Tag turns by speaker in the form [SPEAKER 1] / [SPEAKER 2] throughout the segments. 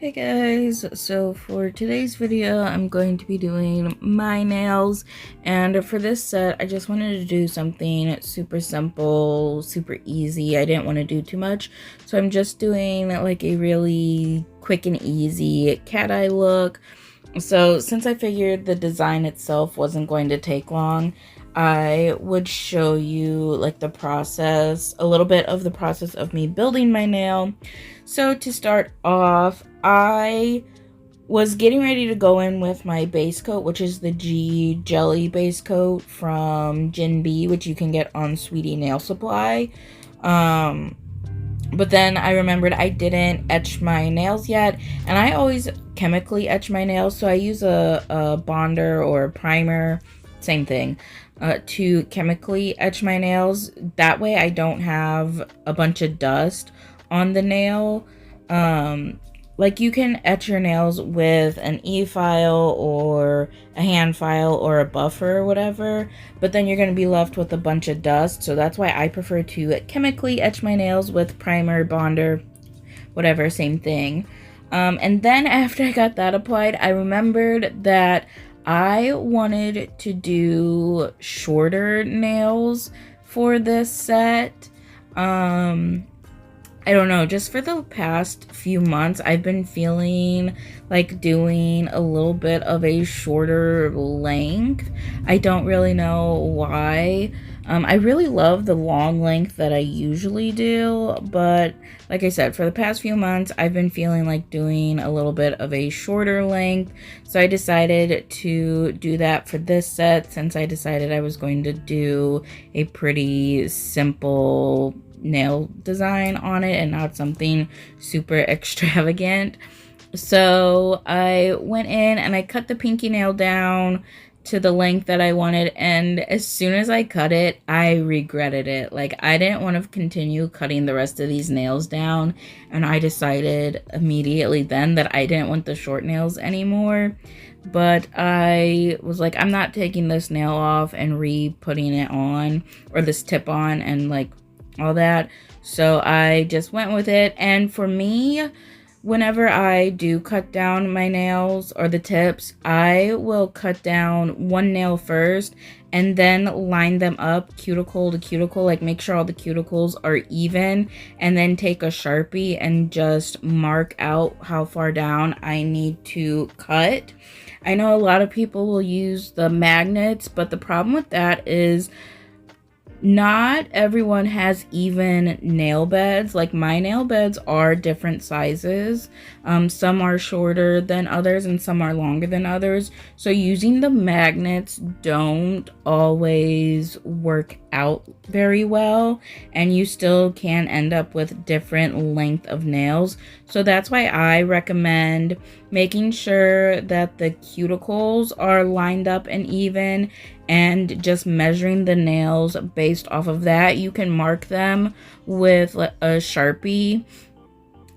[SPEAKER 1] Hey guys, so for today's video I'm going to be doing my nails, and for this set I just wanted to do something super simple, super easy. I didn't want to do too much, so I'm just doing like a really quick and easy cat eye look. So since I figured the design itself wasn't going to take long, I would show you like the process, a little bit of the process of me building my nail. So to start off, I was getting ready to go in with my base coat, which is the G Jelly base coat from Jin B, which you can get on Sweetie Nail Supply. But then I remembered I didn't etch my nails yet, and I always chemically etch my nails, so I use a bonder or a primer, same thing, to chemically etch my nails. That way I don't have a bunch of dust on the nail. Like you can etch your nails with an e-file or a hand file or a buffer or whatever, but then you're going to be left with a bunch of dust. So that's why I prefer to chemically etch my nails with primer, bonder, whatever, same thing. And then after I got that applied, I remembered that I wanted to do shorter nails for this set. I don't know, just for the past few months, I've been feeling like doing a little bit of a shorter length. I don't really know why. I really love the long length that I usually do, but like I said, for the past few months, I've been feeling like doing a little bit of a shorter length. So I decided to do that for this set, since I decided I was going to do a pretty simple nail design on it and not something super extravagant. So I went in and I cut the pinky nail down to the length that I wanted, and as soon as I cut it, I regretted it. Like, I didn't want to continue cutting the rest of these nails down, and I decided immediately then that I didn't want the short nails anymore. But I was like, I'm not taking this nail off and re-putting it on, or this tip on, and like all that. So I just went with it. And for me, whenever I do cut down my nails or the tips, I will cut down one nail first and then line them up cuticle to cuticle, like make sure all the cuticles are even, and then take a Sharpie and just mark out how far down I need to cut. I know a lot of people will use the magnets, but the problem with that is not everyone has even nail beds. Like, my nail beds are different sizes. Some are shorter than others and some are longer than others. So using the magnets don't always work out very well, and you still can end up with different length of nails. So that's why I recommend making sure that the cuticles are lined up and even, and just measuring the nails based off of that. You can mark them with a Sharpie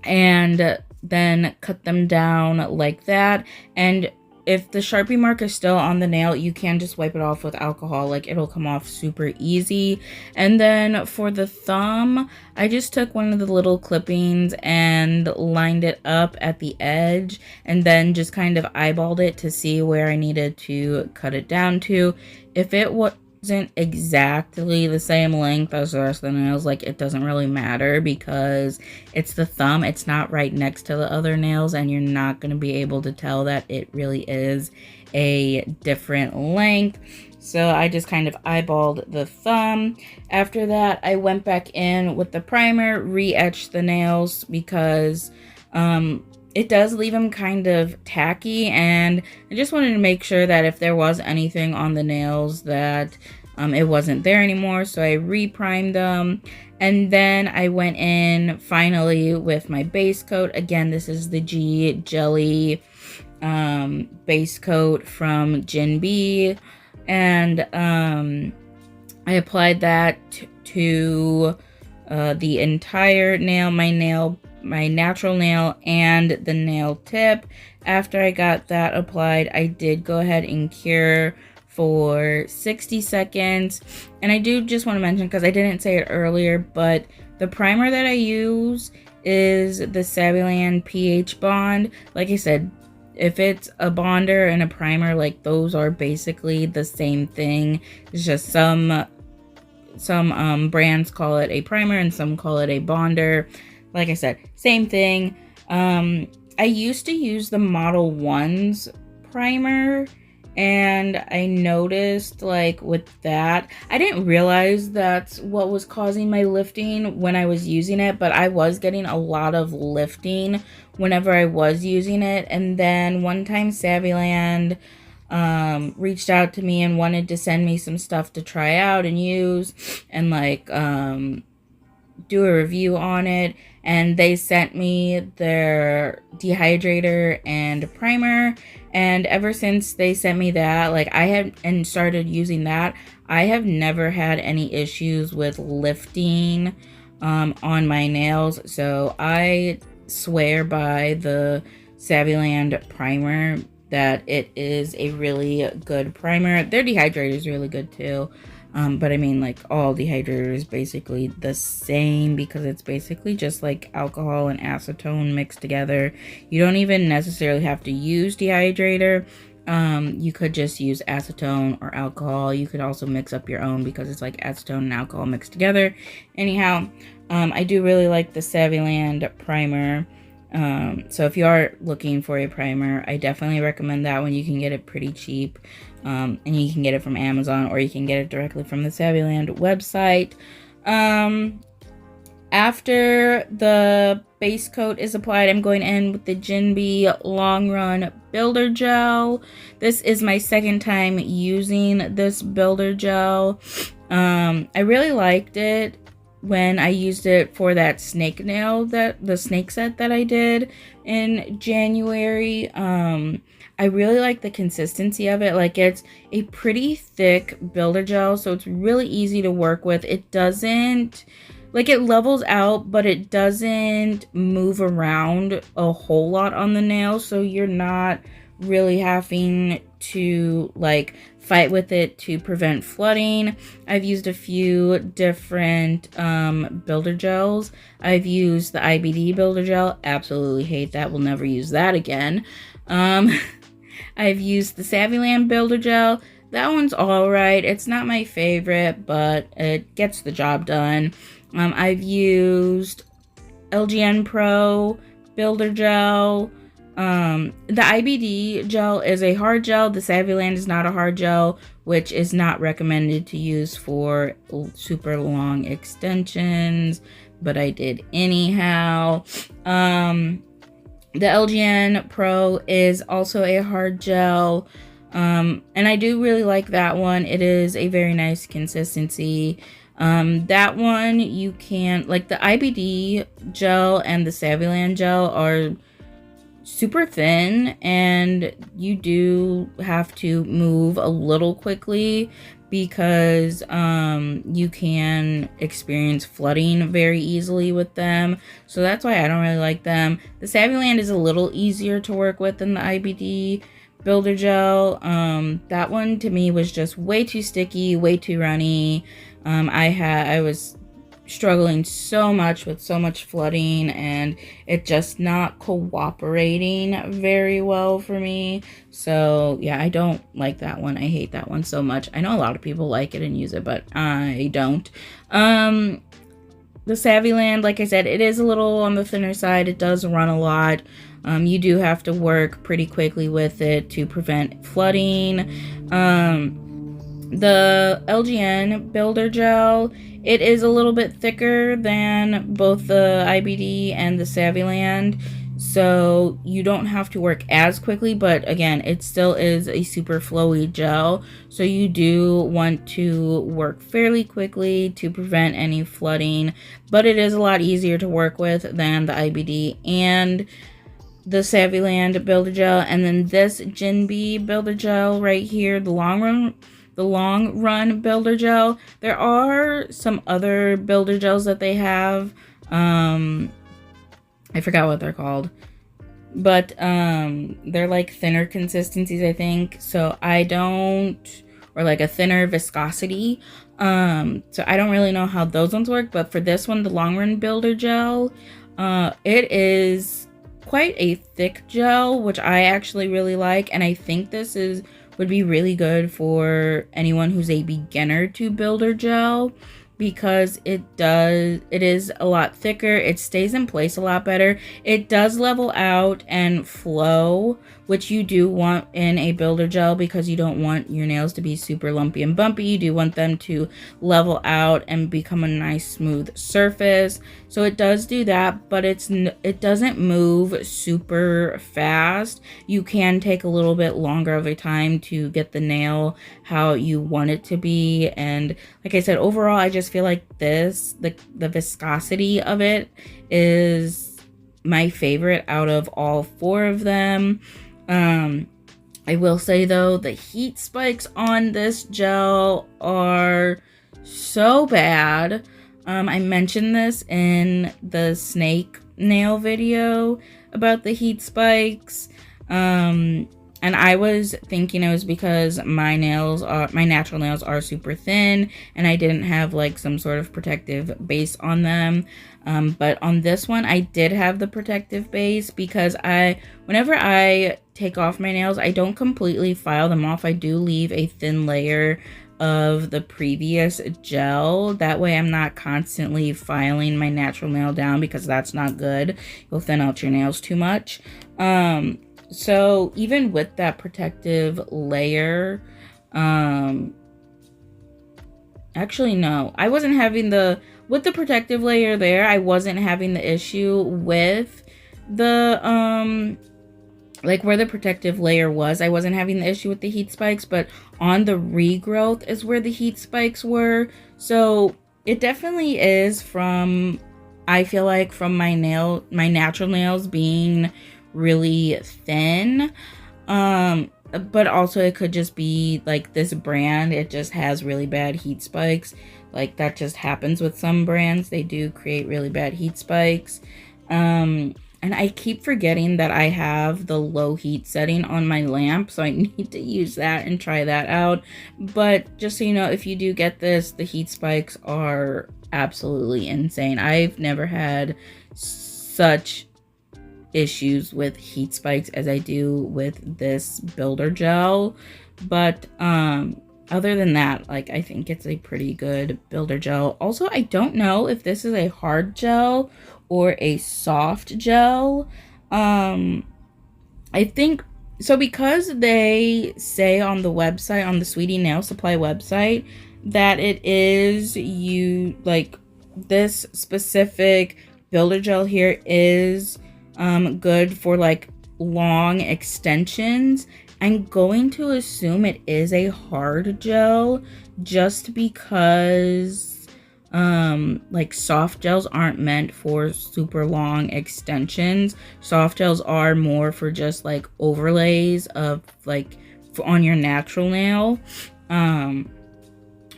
[SPEAKER 1] and then cut them down like that. And if the Sharpie mark is still on the nail, you can just wipe it off with alcohol. Like, it'll come off super easy. And then for the thumb, I just took one of the little clippings and lined it up at the edge, and then just kind of eyeballed it to see where I needed to cut it down to. If it wasn't exactly the same length as the rest of the nails, like, it doesn't really matter, because it's the thumb, it's not right next to the other nails, and you're not going to be able to tell that it really is a different length. So I just kind of eyeballed the thumb. After that, I went back in with the primer, re-etched the nails, because it does leave them kind of tacky, and I just wanted to make sure that if there was anything on the nails that it wasn't there anymore. So I re-primed them, and then I went in finally with my base coat. Again, this is the G Jelly base coat from Jin B, and I applied that to the entire nail, my natural nail, and the nail tip. After I got that applied, I did go ahead and cure for 60 seconds. And I do just want to mention, because I didn't say it earlier, but the primer that I use is the Saviland pH bond. Like I said, if it's a bonder and a primer, like those are basically the same thing. It's just some brands call it a primer and some call it a bonder. Like I said, same thing. I used to use the Model 1's primer, and I noticed, like, with that, I didn't realize that's what was causing my lifting when I was using it, but I was getting a lot of lifting whenever I was using it. And then one time Saviland reached out to me and wanted to send me some stuff to try out and use and like do a review on it, and they sent me their dehydrator and primer. And ever since they sent me that, like, I had and started using that, I have never had any issues with lifting on my nails. So I swear by the Saviland primer that it is a really good primer. Their dehydrator is really good too. But I mean, like, all dehydrator is basically the same because it's basically just like alcohol and acetone mixed together. You don't even necessarily have to use dehydrator. You could just use acetone or alcohol. You could also mix up your own because it's like acetone and alcohol mixed together. Anyhow, I do really like the Saviland primer. So if you are looking for a primer, I definitely recommend that one. You can get it pretty cheap. And you can get it from Amazon, or you can get it directly from the Saviland website. After the base coat is applied, I'm going in with the Jinbei Long Run Builder Gel. This is my second time using this builder gel. I really liked it when I used it for that snake nail, the snake set that I did in January. I really like the consistency of it. Like, it's a pretty thick builder gel, so it's really easy to work with. It doesn't, like, it levels out, but it doesn't move around a whole lot on the nail, so you're not really having to, like, fight with it to prevent flooding. I've used a few different builder gels. I've used the IBD builder gel. Absolutely hate that. Will never use that again. I've used the Saviland builder gel. That one's alright. It's not my favorite, but it gets the job done. I've used LGN Pro builder gel. The IBD gel is a hard gel. The Saviland is not a hard gel, which is not recommended to use for super long extensions, but I did anyhow. The LGN Pro is also a hard gel, and I do really like that one. It is a very nice consistency. That one you can, like, the IBD gel and the Saviland gel are super thin, and you do have to move a little quickly because you can experience flooding very easily with them. So that's why I don't really like them. The Saviland is a little easier to work with than the IBD builder gel. That one to me was just way too sticky, way too runny. I was struggling so much with so much flooding, and it just not cooperating very well for me. So yeah, I don't like that one. I hate that one so much. I know a lot of people like it and use it, but I don't. The Saviland, like I said, it is a little on the thinner side. It does run a lot. You do have to work pretty quickly with it to prevent flooding. The LGN builder gel, it is a little bit thicker than both the IBD and the Saviland, so you don't have to work as quickly, but again, it still is a super flowy gel, so you do want to work fairly quickly to prevent any flooding, but it is a lot easier to work with than the IBD and the Saviland builder gel. And then this Jinbei builder gel right here, the long run builder gel. There are some other builder gels that they have. I forgot what they're called, but they're like thinner consistencies, I think. So I don't, or like a thinner viscosity. So I don't really know how those ones work, but for this one, the long run builder gel, It is quite a thick gel, which I actually really like, and I think this is would be really good for anyone who's a beginner to builder gel, because it is a lot thicker, it stays in place a lot better, it does level out and flow, which you do want in a builder gel, because you don't want your nails to be super lumpy and bumpy. You do want them to level out and become a nice smooth surface. So it does do that, but it doesn't move super fast. You can take a little bit longer of a time to get the nail how you want it to be. And like I said, overall, I just feel like the viscosity of it is my favorite out of all 4 of them. I will say though, the heat spikes on this gel are so bad. I mentioned this in the snake nail video about the heat spikes. And I was thinking it was because my natural nails are super thin and I didn't have like some sort of protective base on them. But on this one, I did have the protective base, because whenever I take off my nails, I don't completely file them off. I do leave a thin layer of the previous gel. That way I'm not constantly filing my natural nail down, because that's not good. You'll thin out your nails too much. So even with that protective layer, actually no, I wasn't having with the protective layer there, I wasn't having the issue with the, like where the protective layer was, I wasn't having the issue with the heat spikes, but on the regrowth is where the heat spikes were. So it definitely is from, I feel like from my natural nails being really thin. But also it could just be like this brand, it just has really bad heat spikes. Like that just happens with some brands. They do create really bad heat spikes. And I keep forgetting that I have the low heat setting on my lamp, so I need to use that and try that out. But just so you know, if you do get this, the heat spikes are absolutely insane. I've never had such issues with heat spikes as I do with this builder gel. But other than that, like, I think it's a pretty good builder gel. Also, I don't know if this is a hard gel or a soft gel. I think so, because they say on the website, on the Sweetie Nail Supply website, that it is this specific builder gel here is good for like long extensions. I'm going to assume it is a hard gel, just because like soft gels aren't meant for super long extensions. Soft gels are more for just like overlays of like on your natural nail,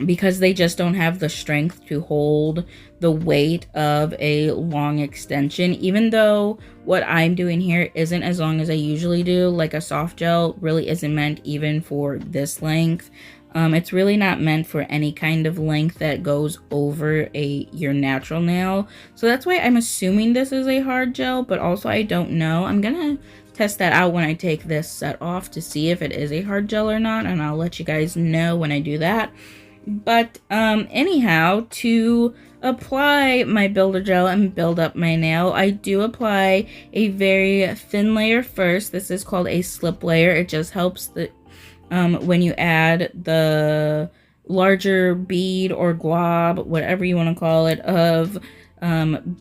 [SPEAKER 1] because they just don't have the strength to hold the weight of a long extension. Even though what I'm doing here isn't as long as I usually do, like a soft gel really isn't meant even for this length. It's really not meant for any kind of length that goes over your natural nail. So that's why I'm assuming this is a hard gel, but also I don't know. I'm gonna test that out when I take this set off to see if it is a hard gel or not, and I'll let you guys know when I do that. But anyhow, to apply my builder gel and build up my nail, I do apply a very thin layer first. This is called a slip layer. It just helps when you add the larger bead or glob, whatever you want to call it, of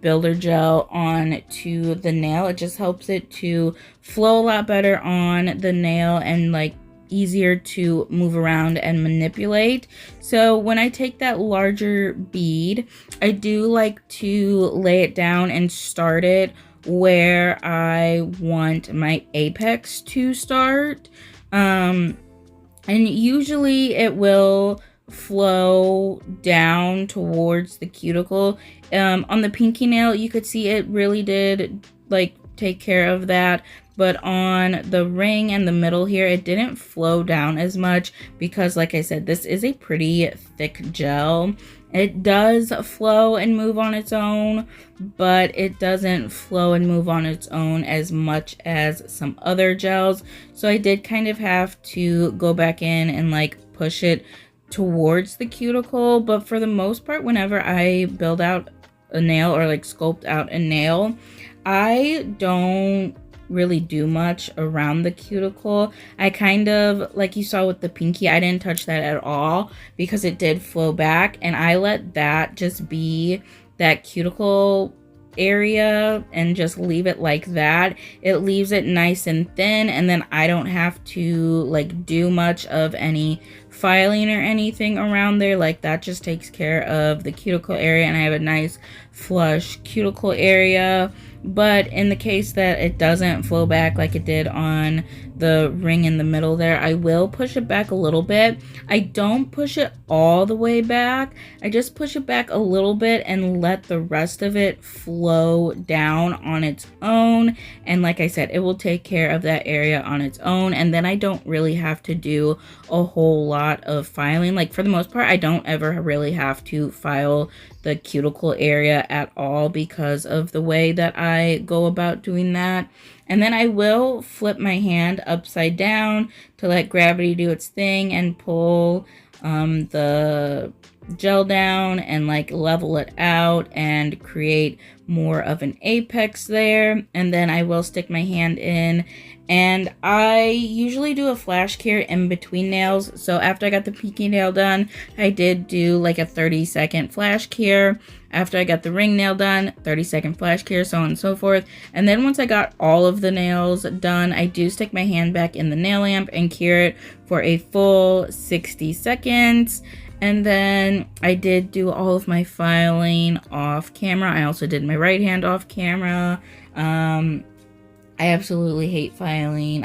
[SPEAKER 1] builder gel on to the nail. It just helps it to flow a lot better on the nail and like easier to move around and manipulate. So when I take that larger bead, I do like to lay it down and start it where I want my apex to start. And usually it will flow down towards the cuticle. On the pinky nail, you could see it really did like take care of that. But on the ring and the middle here, it didn't flow down as much because, like I said, this is a pretty thick gel. It does flow and move on its own, but it doesn't flow and move on its own as much as some other gels. So I did kind of have to go back in and like push it towards the cuticle. But for the most part, whenever I build out a nail or like sculpt out a nail, I don't really do much around the cuticle. I kind of, like you saw with the pinky, I didn't touch that at all because it did flow back, and I let that just be that cuticle area and just leave it like that. It leaves it nice and thin, and then I don't have to like do much of any filing or anything around there. Like that just takes care of the cuticle area, and I have a nice flush cuticle area. But in the case that it doesn't flow back like it did on the ring in the middle there, I will push it back a little bit. I don't push it all the way back. I just push it back a little bit and let the rest of it flow down on its own. And like I said, it will take care of that area on its own. And then I don't really have to do a whole lot of filing. Like for the most part, I don't ever really have to file the cuticle area at all because of the way that I go about doing that. And then I will flip my hand upside down to let gravity do its thing and pull the gel down and like level it out and create more of an apex there. And then I will stick my hand in, and I usually do a flash cure in between nails. So after I got the pinky nail done, I did do like a 30-second flash cure. After I got the ring nail done, 30-second flash cure, so on and so forth. And then once I got all of the nails done, I do stick my hand back in the nail lamp and cure it for a full 60 seconds. And then I did do all of my filing off camera. I also did my right hand off camera. I absolutely hate filing.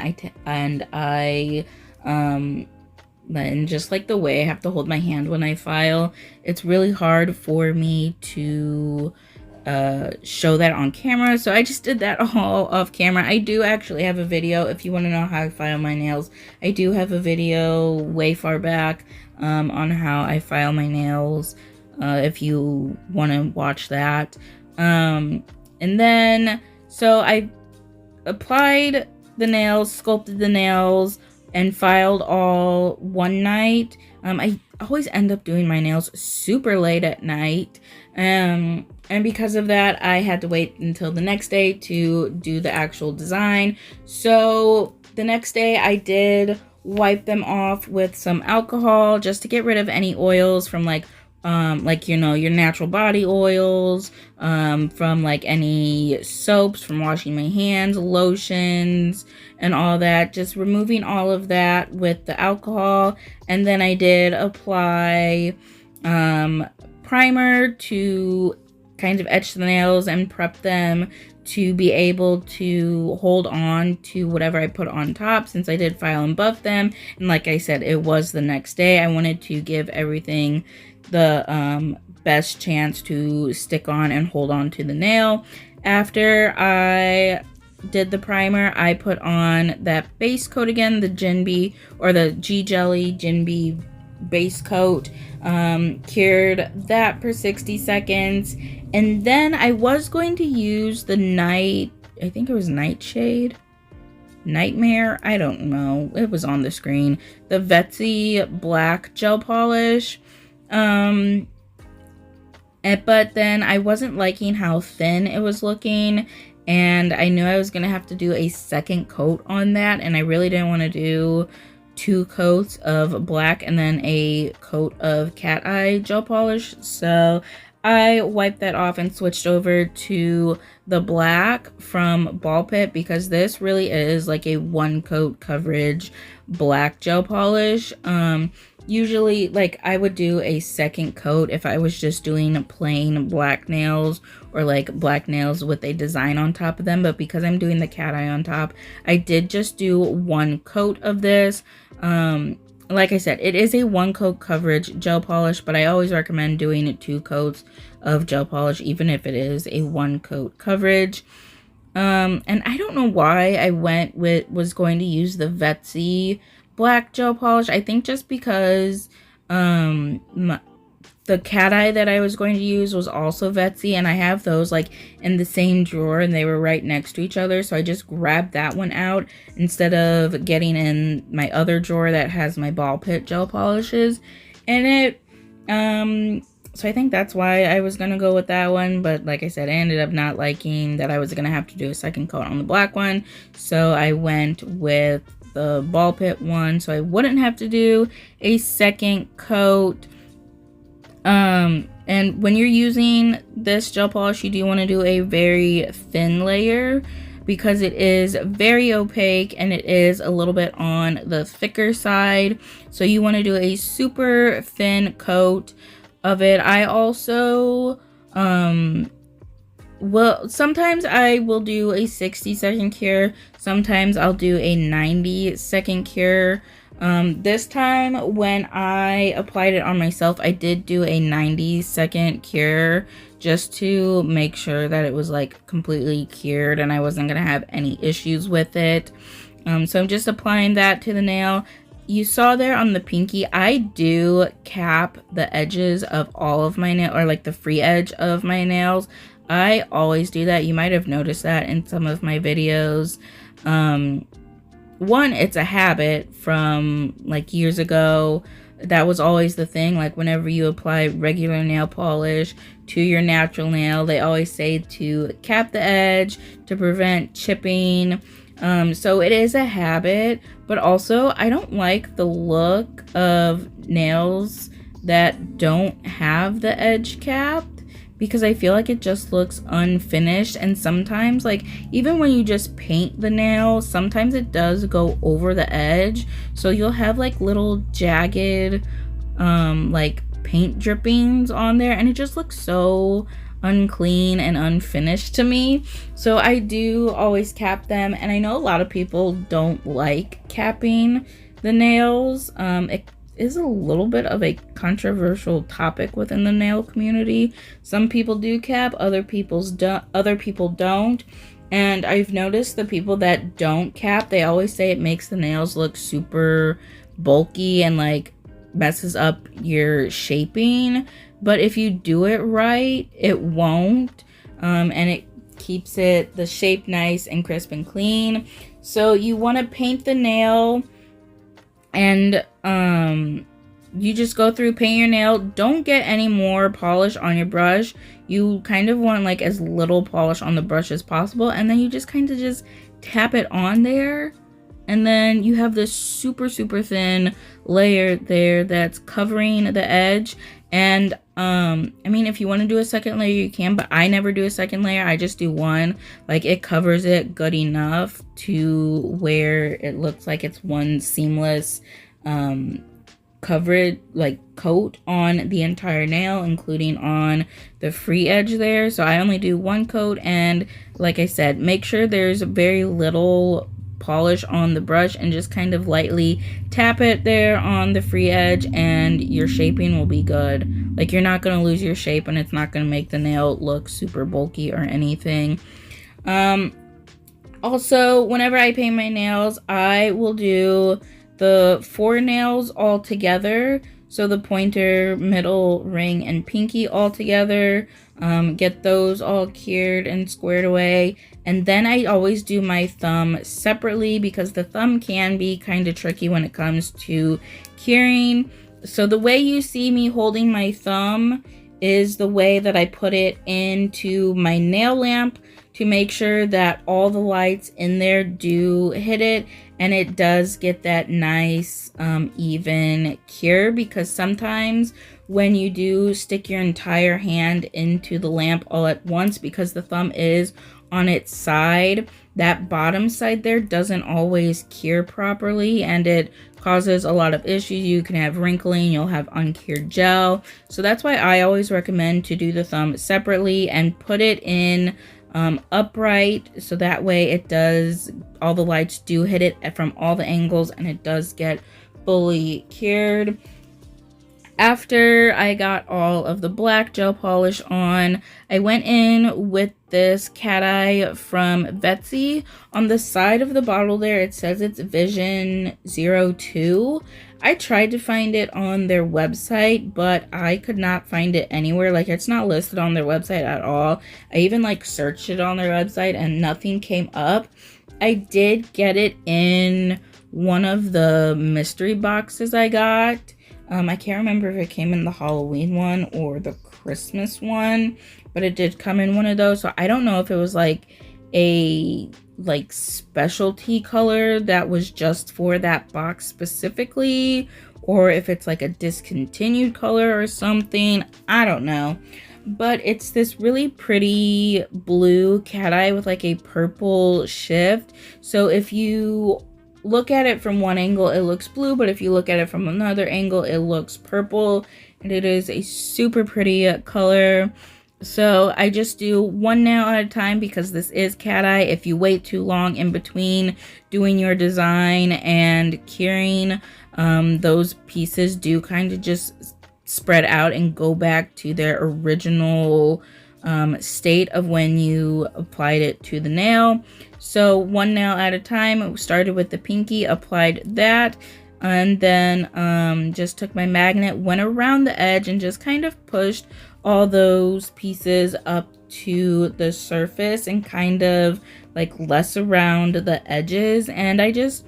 [SPEAKER 1] And just like the way I have to hold my hand when I file, it's really hard for me to show that on camera. So I just did that all off camera. I do actually have a video if you want to know how I file my nails. I do have a video way far back on how I file my nails if you want to watch that. And then so I applied the nails, sculpted the nails, and filed all one night. I always end up doing my nails super late at night. And because of that, I had to wait until the next day to do the actual design. So the next day I did wipe them off with some alcohol just to get rid of any oils from like you know, your natural body oils, from like any soaps from washing my hands, lotions, and all that. Just removing all of that with the alcohol. And then I did apply primer to kind of etch the nails and prep them to be able to hold on to whatever I put on top, since I did file and buff them. And like I said, it was the next day. I wanted to give everything the best chance to stick on and hold on to the nail. After I did the primer, I put on that base coat again, the Jinbei or the G Jelly Jinbei base coat, cured that for 60 seconds. And then I was going to use the I think it was Nightshade, Nightmare, I don't know, it was on the screen, the Vetsy black gel polish. But then I wasn't liking how thin it was looking, and I knew I was gonna have to do a second coat on that, and I really didn't want to do 2 coats of black and then a coat of Cateye gel polish. So I wiped that off and switched over to the black from Ball Pit, because this really is like a 1 coat coverage black gel polish. Usually, like, I would do a second coat if I was just doing plain black nails, or like black nails with a design on top of them. But because I'm doing the Cateye on top, I did just do 1 coat of this. Like I said, it is a 1 coat coverage gel polish, but I always recommend doing 2 coats of gel polish, even if it is a 1 coat coverage. And I don't know why I was going to use the Vetsy black gel polish. I think just because the Cateye that I was going to use was also Vetsy, and I have those like in the same drawer and they were right next to each other, so I just grabbed that one out instead of getting in my other drawer that has my ball pit gel polishes in it. So I think that's why I was gonna go with that one, but like I said, I ended up not liking that I was gonna have to do a second coat on the black one, so I went with the ball pit one so I wouldn't have to do a second coat. And when you're using this gel polish, you do want to do a very thin layer because it is very opaque and it is a little bit on the thicker side. So you want to do a super thin coat of it. I also, well, sometimes I will do a 60-second cure. Sometimes I'll do a 90-second cure. This time when I applied it on myself, I did do a 90-second cure just to make sure that it was like completely cured and I wasn't gonna have any issues with it. So I'm just applying that to the nail. You saw there on the pinky, I do cap the edges of all of my nail, or like the free edge of my nails. I always do that. You might have noticed that in some of my videos. One, it's a habit from like years ago. That was always the thing. Like whenever you apply regular nail polish to your natural nail, they always say to cap the edge to prevent chipping. So it is a habit, but also I don't like the look of nails that don't have the edge capped, because I feel like it just looks unfinished. And sometimes, like, even when you just paint the nail, sometimes it does go over the edge. So you'll have like little jagged, like paint drippings on there, and it just looks so unclean and unfinished to me. So I do always cap them, and I know a lot of people don't like capping the nails. It is a little bit of a controversial topic within the nail community. Some people do cap, other people don't. And I've noticed the people that don't cap, they always say it makes the nails look super bulky and like messes up your shaping. But if you do it right, it won't. And it keeps the shape nice and crisp and clean. So you want to paint the nail, and you just go through, paint your nail. Don't get any more polish on your brush. You kind of want like as little polish on the brush as possible, and then you just kind of just tap it on there, and then you have this super thin layer there that's covering the edge. And I mean, if you want to do a second layer, you can, but I never do a second layer. I just do one. Like, it covers it good enough to where it looks like it's one seamless coverage, like coat on the entire nail, including on the free edge there. So I only do one coat, and like I said, make sure there's very little polish on the brush and just kind of lightly tap it there on the free edge, and your shaping will be good. Like, you're not going to lose your shape, and it's not going to make the nail look super bulky or anything. Also, whenever I paint my nails, I will do the 4 nails all together. So the pointer, middle, ring, and pinky all together. Get those all cured and squared away. And then I always do my thumb separately, because the thumb can be kind of tricky when it comes to curing. So the way you see me holding my thumb is the way that I put it into my nail lamp to make sure that all the lights in there do hit it, and it does get that nice even cure. Because sometimes when you do stick your entire hand into the lamp all at once, because the thumb is on its side, that bottom side there doesn't always cure properly, and it causes a lot of issues. You can have wrinkling, you'll have uncured gel. So that's why I always recommend to do the thumb separately and put it in upright, so that way it does, all the lights do hit it from all the angles, and it does get fully cured. After I got all of the black gel polish on, I went in with this Cateye from Betsy. On the side of the bottle there, it says it's Vision 02. I tried to find it on their website, but I could not find it anywhere. Like, it's not listed on their website at all. I even like searched it on their website and nothing came up. I did get it in one of the mystery boxes I got. I can't remember if it came in the Halloween one or the Christmas one, but it did come in one of those. So I don't know if it was like a specialty color that was just for that box specifically, or if it's like a discontinued color or something. I don't know. But it's this really pretty blue Cateye with like a purple shift. So if you look at it from one angle, it looks blue, but if you look at it from another angle, it looks purple, and it is a super pretty color. So I just do one nail at a time because this is Cateye. If you wait too long in between doing your design and curing, those pieces do kind of just spread out and go back to their original state of when you applied it to the nail. So one nail at a time. Started with the pinky, applied that, and then just took my magnet, went around the edge, and just kind of pushed all those pieces up to the surface and kind of like less around the edges. And I just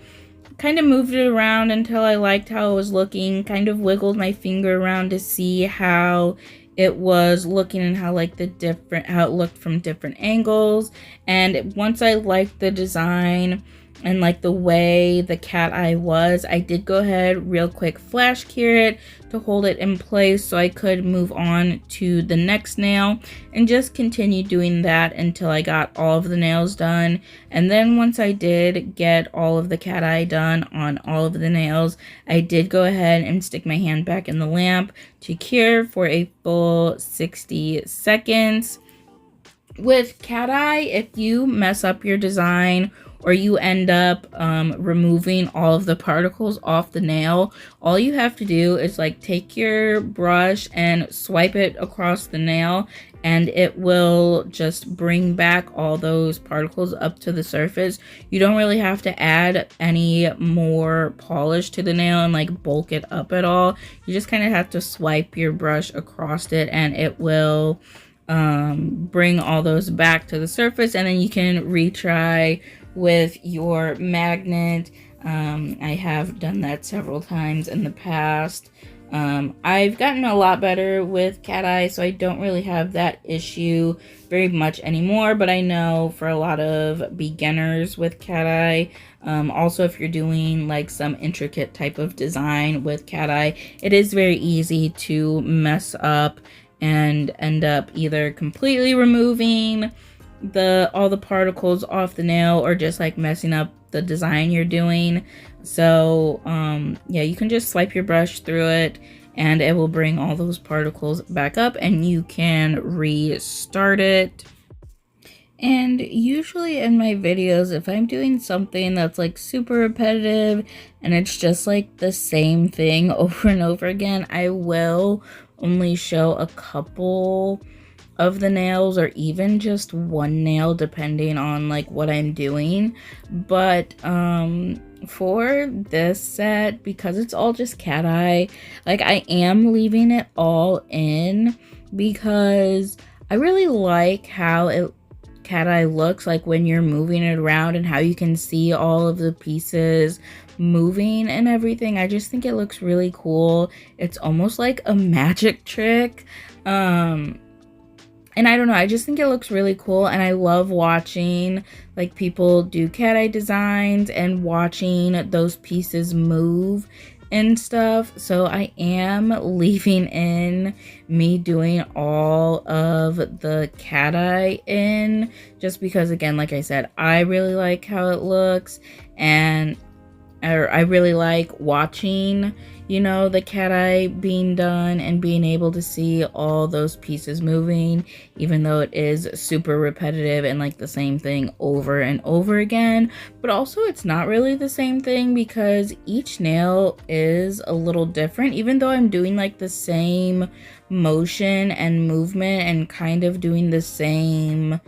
[SPEAKER 1] kind of moved it around until I liked how it was looking, kind of wiggled my finger around to see how it was looking and how it looked from different angles. And once I liked the design and like the way the Cateye was, I did go ahead real quick flash cure it to hold it in place so I could move on to the next nail and just continue doing that until I got all of the nails done. And then once I did get all of the Cateye done on all of the nails, I did go ahead and stick my hand back in the lamp to cure for a full 60 seconds. With Cateye, if you mess up your design or you end up removing all of the particles off the nail, all you have to do is like take your brush and swipe it across the nail, and it will just bring back all those particles up to the surface. You don't really have to add any more polish to the nail and like bulk it up at all. You just kind of have to swipe your brush across it and it will bring all those back to the surface, and then you can retry with your magnet. I have done that several times in the past. I've gotten a lot better with Cateye, so I don't really have that issue very much anymore, but I know for a lot of beginners with Cateye, also if you're doing like some intricate type of design with Cateye, it is very easy to mess up and end up either completely removing all the particles off the nail or just like messing up the design you're doing. So yeah, you can just swipe your brush through it and it will bring all those particles back up and you can restart it. And usually in my videos, if I'm doing something that's like super repetitive and it's just like the same thing over and over again, I will only show a couple of the nails or even just one nail depending on like what I'm doing. But for this set, because it's all just Cateye, like I am leaving it all in because I really like how Cateye looks like when you're moving it around and how you can see all of the pieces moving and everything. I just think it looks really cool. It's almost like a magic trick. And I don't know, I just think it looks really cool, and I love watching like people do Cateye designs and watching those pieces move and stuff. So I am leaving in me doing all of the Cateye in just because, again, like I said, I really like how it looks, and or I really like watching, you know, the cat eye being done and being able to see all those pieces moving, even though it is super repetitive and like the same thing over and over again. But also it's not really the same thing because each nail is a little different, even though I'm doing like the same motion and movement and kind of doing the same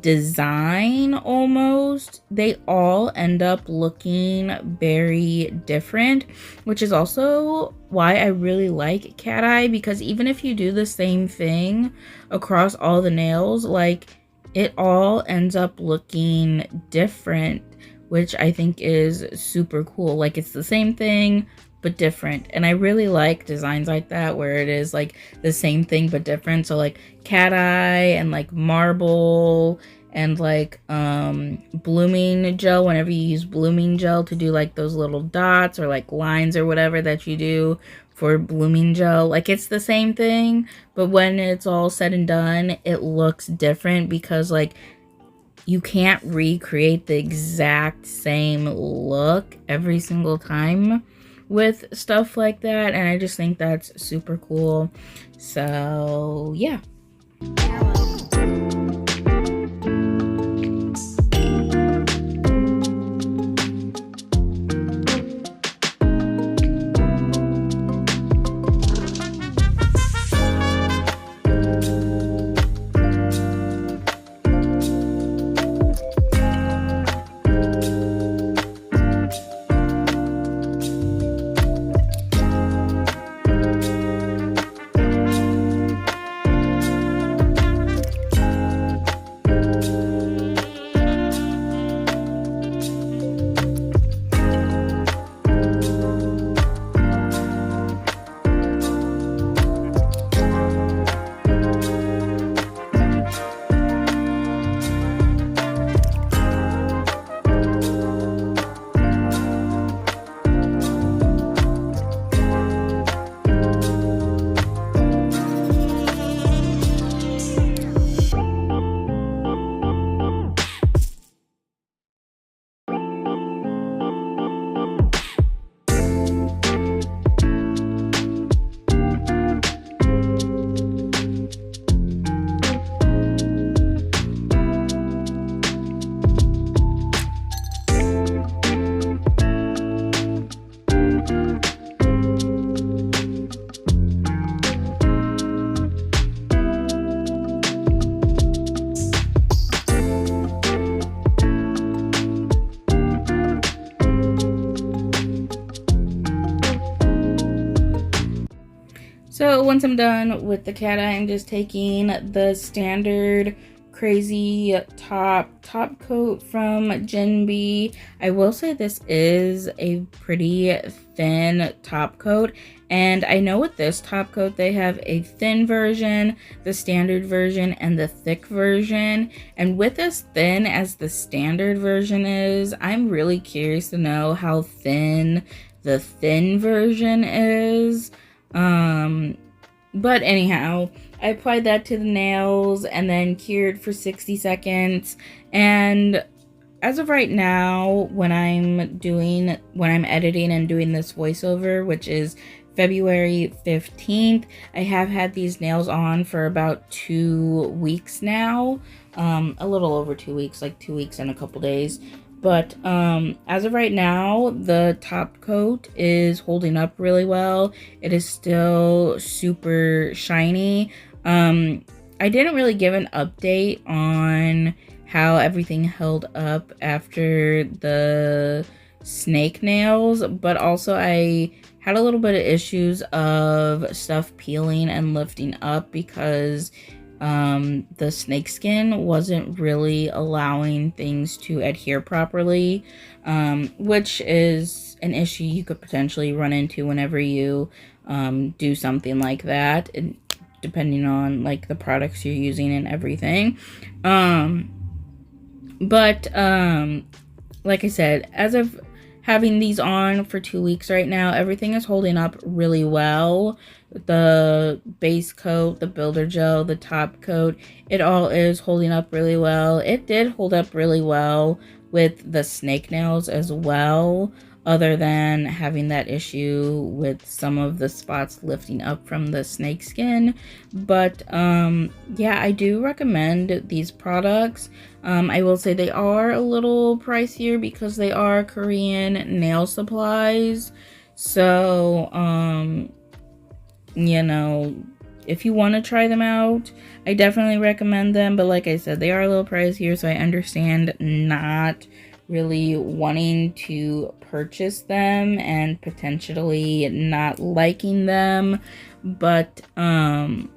[SPEAKER 1] design almost. They all end up looking very different, which is also why I really like cat eye, because even if you do the same thing across all the nails, like it all ends up looking different, which I think is super cool. Like it's the same thing but different, and I really like designs like that where it is like the same thing but different. So like cat eye and like marble and like blooming gel, whenever you use blooming gel to do like those little dots or like lines or whatever that you do for blooming gel, like it's the same thing, but when it's all said and done it looks different because like you can't recreate the exact same look every single time with stuff like that, and I just think that's super cool. So yeah. So once I'm done with the cat eye, I'm just taking the standard crazy top coat from Jinbei. I will say this is a pretty thin top coat, and I know with this top coat they have a thin version, the standard version, and the thick version. And with as thin as the standard version is, I'm really curious to know how thin the thin version is. But anyhow, I applied that to the nails and then cured for 60 seconds. And as of right now, when I'm editing and doing this voiceover, which is February 15th, I have had these nails on for about 2 weeks now. A little over 2 weeks, like 2 weeks and a couple days. But as of right now, the top coat is holding up really well. It is still super shiny. I didn't really give an update on how everything held up after the snake nails, but also I had a little bit of issues of stuff peeling and lifting up because the snake skin wasn't really allowing things to adhere properly, which is an issue you could potentially run into whenever you do something like that, depending on like the products you're using and everything. But like I said, as of having these on for 2 weeks right now, everything is holding up really well. The base coat, the builder gel, the top coat, it all is holding up really well. It did hold up really well with the snake nails as well. other than having that issue with some of the spots lifting up from the snake skin. But yeah, I do recommend these products. I will say they are a little pricier because they are Korean nail supplies. So you know, if you want to try them out, I definitely recommend them. But like I said, they are a little pricier, so I understand not really wanting to purchase them and potentially not liking them. But I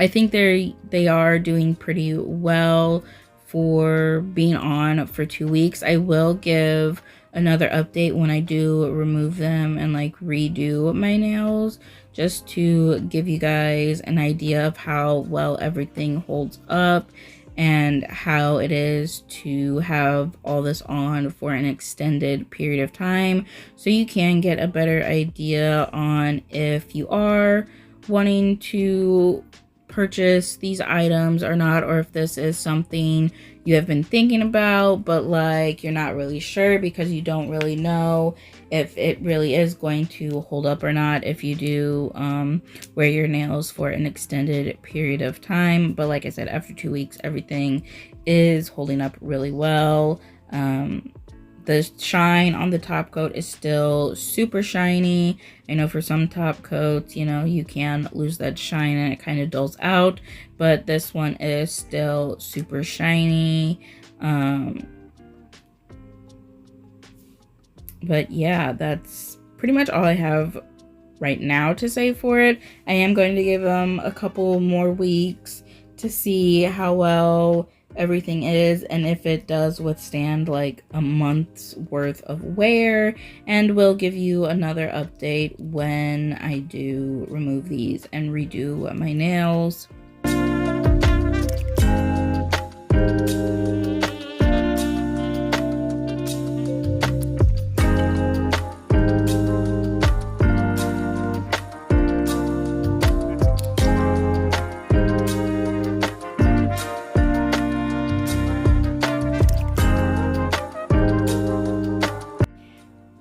[SPEAKER 1] think they are doing pretty well for being on for 2 weeks. I will give another update when I do remove them and like redo my nails, just to give you guys an idea of how well everything holds up and how it is to have all this on for an extended period of time, so you can get a better idea on if you are wanting to purchase these items or not, or if this is something you have been thinking about but like you're not really sure because you don't really know if it really is going to hold up or not if you do wear your nails for an extended period of time. But like I said, after 2 weeks everything is holding up really well. The shine on the top coat is still super shiny. I know for some top coats, you know, you can lose that shine and it kind of dulls out, but this one is still super shiny. But yeah, that's pretty much all I have right now to say for it. I am going to give them a couple more weeks to see how well everything is and if it does withstand like a month's worth of wear, and we'll give you another update when I do remove these and redo my nails.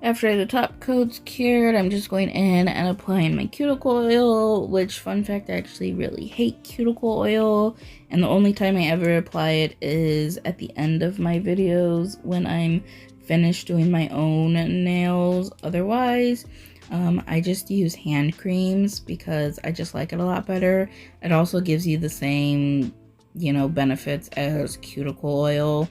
[SPEAKER 1] After the top coat's cured, I'm just going in and applying my cuticle oil, which, fun fact, I actually really hate cuticle oil, and the only time I ever apply it is at the end of my videos when I'm finished doing my own nails. Otherwise, I just use hand creams because I just like it a lot better. It also gives you the same, you know, benefits as cuticle oil.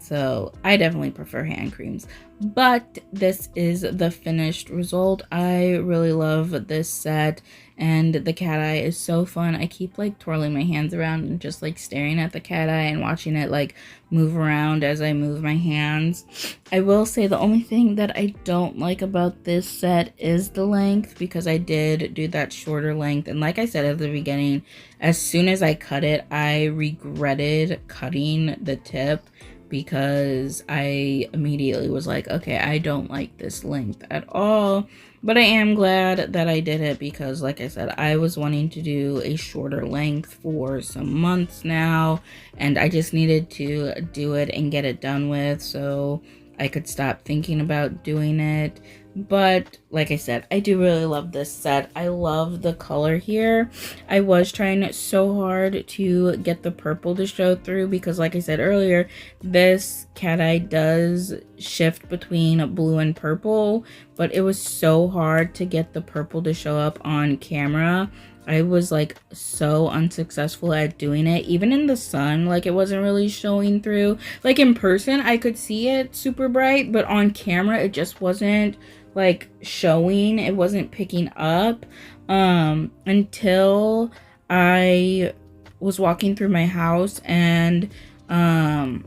[SPEAKER 1] So I definitely prefer hand creams, but this is the finished result. I really love this set, and the Cateye is so fun. I keep like twirling my hands around and just like staring at the Cateye and watching it like move around as I move my hands. I will say the only thing that I don't like about this set is the length, because I did do that shorter length, and like I said at the beginning, as soon as I cut it, I regretted cutting the tip, because I immediately was like, okay, I don't like this length at all. But I am glad that I did it, because like I said, I was wanting to do a shorter length for some months now, and I just needed to do it and get it done with so I could stop thinking about doing it. But like I said, I do really love this set. I love the color here. I was trying so hard to get the purple to show through, because like I said earlier, this Cateye does shift between blue and purple, but it was so hard to get the purple to show up on camera. I was like so unsuccessful at doing it. Even in the sun, like it wasn't really showing through. Like in person, I could see it super bright, but on camera, it just wasn't like showing. It wasn't picking up until I was walking through my house, and the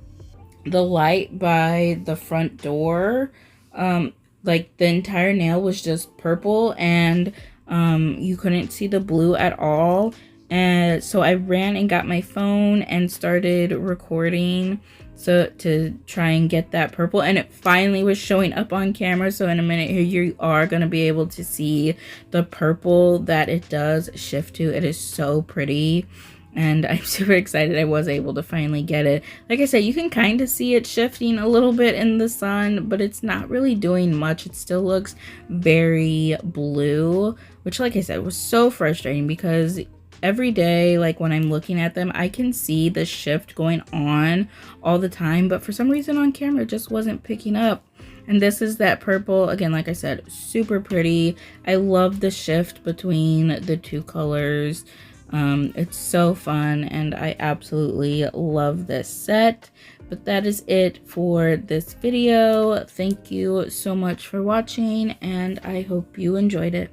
[SPEAKER 1] light by the front door, like the entire nail was just purple, and you couldn't see the blue at all. And so I ran and got my phone and started recording so to try and get that purple, and it finally was showing up on camera. So in a minute here, you are going to be able to see the purple that it does shift to. It is so pretty. and I'm super excited I was able to finally get it. Like I said, you can kind of see it shifting a little bit in the sun, but it's not really doing much. It still looks very blue, which, like I said, was so frustrating because every day, like when I'm looking at them, I can see the shift going on all the time, but for some reason on camera it just wasn't picking up. And this is that purple. Again, like I said, super pretty. I love the shift between the two colors. It's so fun, and I absolutely love this set. But that is it for this video. Thank you so much for watching, and I hope you enjoyed it.